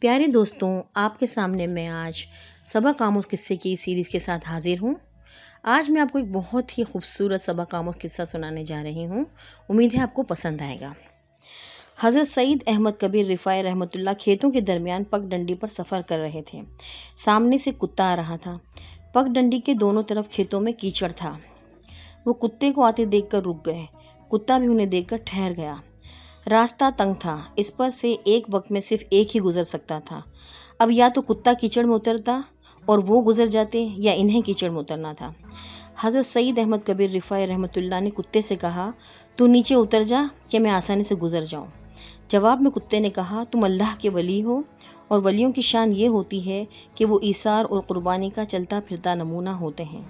پیارے دوستوں، آپ کے سامنے میں آج سبق آموز قصے کی سیریز کے ساتھ حاضر ہوں۔ آج میں آپ کو ایک بہت ہی خوبصورت سبق آموز قصہ سنانے جا رہی ہوں۔ امید ہے آپ کو پسند آئے گا۔ حضرت سعید احمد کبیر رفاعی رحمۃ اللہ کھیتوں کے درمیان پگ ڈنڈی پر سفر کر رہے تھے۔ سامنے سے کتا آ رہا تھا۔ پگ ڈنڈی کے دونوں طرف کھیتوں میں کیچڑ تھا۔ وہ کتے کو آتے دیکھ کر رک گئے۔ کتا بھی انہیں دیکھ کر ٹھہر گیا۔ راستہ تنگ تھا، اس پر سے ایک وقت میں صرف ایک ہی گزر سکتا تھا۔ اب یا تو کتا کیچڑ میں اترتا اور وہ گزر جاتے یا انہیں کیچڑ میں اترنا تھا۔ حضرت سعید احمد کبیر رفاعی رحمۃ اللہ نے کتے سے کہا، تو نیچے اتر جا کہ میں آسانی سے گزر جاؤں۔ جواب میں کتے نے کہا، تم اللہ کے ولی ہو اور ولیوں کی شان یہ ہوتی ہے کہ وہ ایثار اور قربانی کا چلتا پھرتا نمونہ ہوتے ہیں۔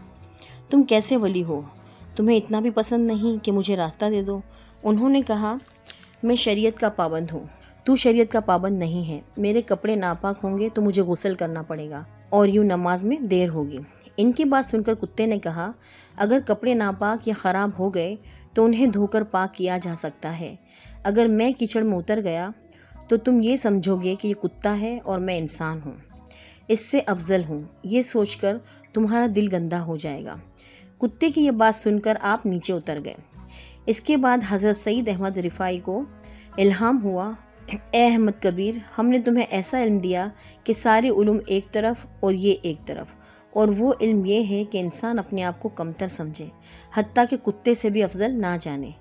تم کیسے ولی ہو؟ تمہیں اتنا بھی پسند نہیں کہ مجھے راستہ دے دو؟ انہوں نے کہا، میں شریعت کا پابند ہوں، تو شریعت کا پابند نہیں ہے۔ میرے کپڑے ناپاک ہوں گے تو مجھے غسل کرنا پڑے گا اور یوں نماز میں دیر ہوگی۔ ان کی بات سن کر کتے نے کہا، اگر کپڑے ناپاک یا خراب ہو گئے تو انہیں دھو کر پاک کیا جا سکتا ہے۔ اگر میں کیچڑ میں اتر گیا تو تم یہ سمجھو گے کہ یہ کتا ہے اور میں انسان ہوں، اس سے افضل ہوں۔ یہ سوچ کر تمہارا دل گندا ہو جائے گا۔ کتے کی یہ بات سن کر آپ نیچے اتر گئے۔ اس کے بعد حضرت سعید احمد رفاعی کو الہام ہوا، اے احمد کبیر، ہم نے تمہیں ایسا علم دیا کہ سارے علوم ایک طرف اور یہ ایک طرف، اور وہ علم یہ ہے کہ انسان اپنے آپ کو کمتر سمجھے، حتیٰ کہ کتے سے بھی افضل نہ جانے۔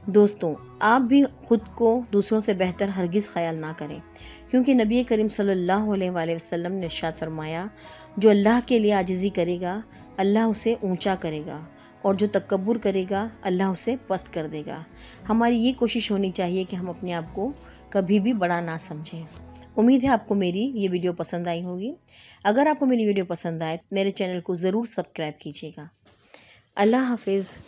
دوستوں، آپ بھی خود کو دوسروں سے بہتر ہرگز خیال نہ کریں، کیونکہ نبی کریم صلی اللہ علیہ وآلہ وسلم نے ارشاد فرمایا، جو اللہ کے لیے عاجزی کرے گا اللہ اسے اونچا کرے گا، اور جو تکبر کرے گا اللہ اسے پست کر دے گا۔ ہماری یہ کوشش ہونی چاہیے کہ ہم اپنے آپ کو کبھی بھی بڑا نہ سمجھیں۔ امید ہے آپ کو میری یہ ویڈیو پسند آئی ہوگی۔ اگر آپ کو میری ویڈیو پسند آئے تو میرے چینل کو ضرور سبسکرائب کیجیے گا۔ اللہ حافظ۔